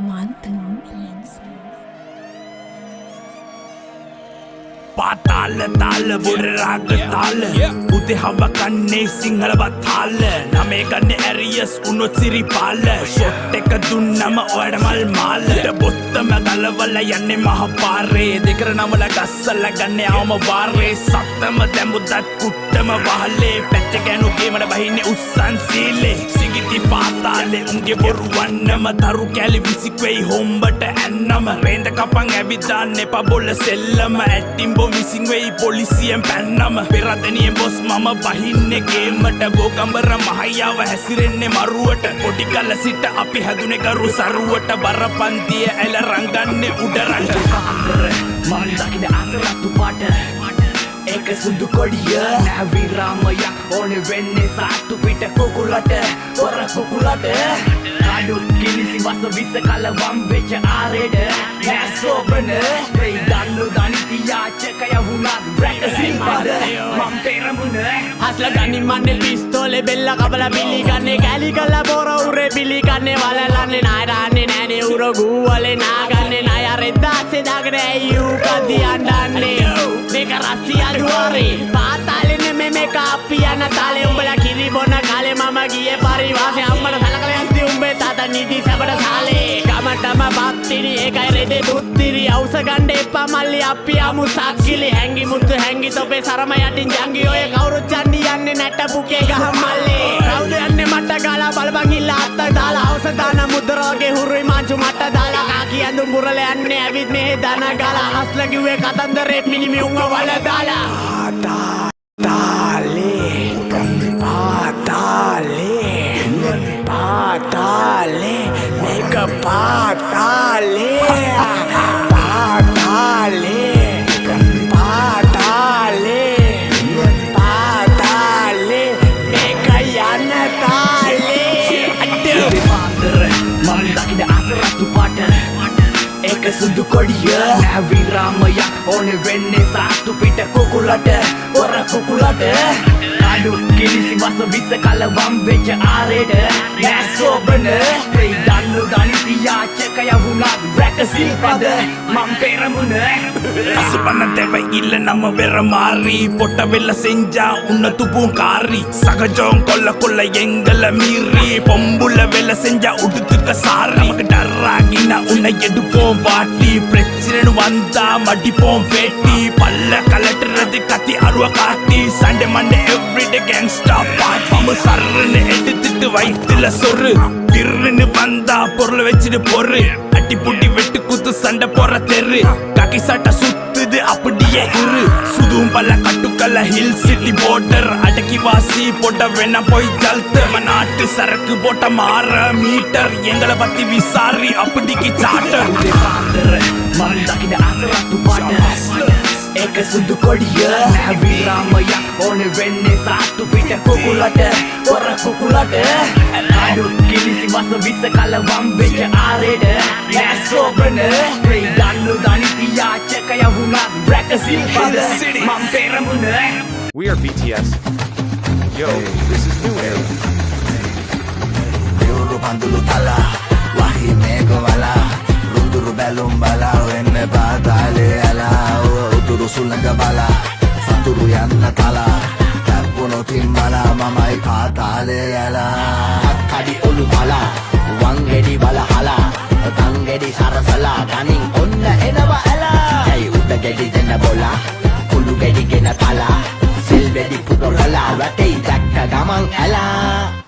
month means පාතාල තාල බොඩ රාග තාල උදේ හව කන්නේ සිංහල බතාල නමේ ගන්න ඇරියස් උනොත් සිරිපාල ෂොට් එක දුන්නම ඔයාට මල් මාල බොත්තම ගලවල යන්නේ මහ පාරේ දෙකර නමල ගස්සල ගන්න අවම වාරේ සත්තම දැමුදත් කුට්ටම වහලේ පැත්ත ගෑනු ගේමට බහින්නේ උස්සන් සීලේ සිගිති පාතාලේ උන්ගේ බොරු වන්නම තරු කැලි විසික්වෙයි හොම්බට ඇන්නම රේන්ද කපන් ඇවිදාන්න එපා බොල්ල සෙල්ලම ඇට්ටිම්බෝ මිසින් වෙයි පොලිසියෙන් පැන්නම පෙරදනිය බොස් මම බහින්නේ ගේමට ගෝකම්බර මහයාව හැසිරෙන්නේ මරුවට පොඩි කල සිට අපි හැදුනේ කරු සරුවට බරපන්තිය ඇල රංගන්නේ උඩරට මන් දකින අසරත්තු පාට ඒක සුදු කොඩිය නැවි රාමයක් ඕනේ වෙන්නේ සාතු පිට කුකුලට පොර කුකුලට කඩු කිලිසි වස විස කලවම් වෙච්ච ආරෙඩ නැසෝබන වෙයි දන්නු දනිතියාචකය වුණත් රැකසිල්පද මම් පෙරමුණ හස්ල ගනි මන්නේ පිස්තෝලේ බෙල්ල කබල පිලි ගන්නේ කැලි කල්ල බොර උරේ පිලි කන්නේ වලලන්නේ නායරන්නේ නෑනේ උර ගූවලේ නාගන්නේ නාය රෙද්දාසේ දාගෙන ඇයූ කදි අඬන්නේ මේක රස්සිය දුවරේ පාතාලේ මේ කාපි යන තාලේ උඹලා කිරි බොන කාලේ මම ගියේ පරිවාසේ අම්මට සලකලා යන්ති උඹේ තාතා නිදි සැබඩ සාලේ ගමටම බත්තිරි ඒකයි රෙදේ දුත්තිරි අවුස ගන්න එපා මල්ලි අපි යමු සක්කිලි හැංගි මුතු හැංගි තොපේ සරම යටින් ජංගි ඔය කවුරුත් යන්නේ යන්නේ නැට පුකේ ගහ මල්ලි කවුද යන්නේ මට ගාලා බලපන් ඉල්ල අත්ත දාලා අවුස දාන මුද්‍රාගේ හුරුයි මාංචු මට දාලා කාකි ඇඳුම් බුරල යන්නේ ඇවිත් මෙහෙ දන ගාලා හස්ල කිව්වේ කතන්දරේ මිනිමි උංග වල දාලා Patale, make a patale, patale, patale, patale, make a yanatale. Padre, manda kida asaratu pata. ඒක සුදු කොඩිය නැවි රාමයක් ඕනේ වෙන්නේ සාතු පිට කුකුලට පොර කුකුලට කඩු කිලිසි වස විස කලවම් වෙච්ච ආරෙඩ නැසෝබන වෙයි දන්නු දනිතියාචකය වුණත් රැකසිල්පද මම් පෙරමුණ අසපන දෙවයි ඉල්ල නම වෙරමාරි පොට වෙල්ල செஞ்சா உன்ன துப்பும் காரி சகஜம் கொல்ல கொல்ல எங்கள மீறி பொம்புல வெல்ல செஞ்சா உடுத்துக்க சாரி நமக்கு டர்ராகினா உன்னை எடுப்போம் வாட்டி பிரச்சனை வந்தா மடிப்போம் வேட்டி பல்ல கலட்டுறது கத்தி அருவ காட்டி Sunday Monday everyday gangsta party நம்ம சர்ன்னு எடுத்துட்டு வயிற்றுல சொரு திருன்னு வந்தா பொருளை வச்சுட்டு பொறு அட்டி புட்டி வெட்டு குத்து சண்டை போற தெரு காக்கி சட்டை சுத்துது அப்படியே இரு சுதும் பல்ல கட்டுக்கல்ல ஹில் சிட்டி போர்டர் அடக்கி வாசி போட்ட வேணா போய் ஜல்த்து நம்ம நாட்டு சரக்கு போட்ட மாற மீட்டர் எங்களை பத்தி விசாரி அப்படிக்கு சாட்டர் மந்தாக்கிட அசரத்து பாட்ட ඒක සුදු කොඩිය නැවි රාමයක් ඕනේ වෙන්නේ සාතු පිට කුකුලට පොර කුකුලට කඩු කිලිසි වස විස කලවම් වෙච්ච ආරෙඩ නැසෝබන වෙයි දන්නු දනිතියාචකය වුණත් රැකසිල්පද මම් පෙරමුණ. We are BTS. Yo, this is new era. Yuru pandulu tala, wahi mego wala, runduru belum bala, wenne patale ala, uturu sulanga bala, saturu yanna tala, tappuno timbala, mamai patale ala. Kadi ulu tala, wangedi bala hala, tangedi sarasala, kaning onna enawa ala. Hey uda gedi denna bola, kulu gedi gena tala, selvedi pudorala, watei dakka gamang ala.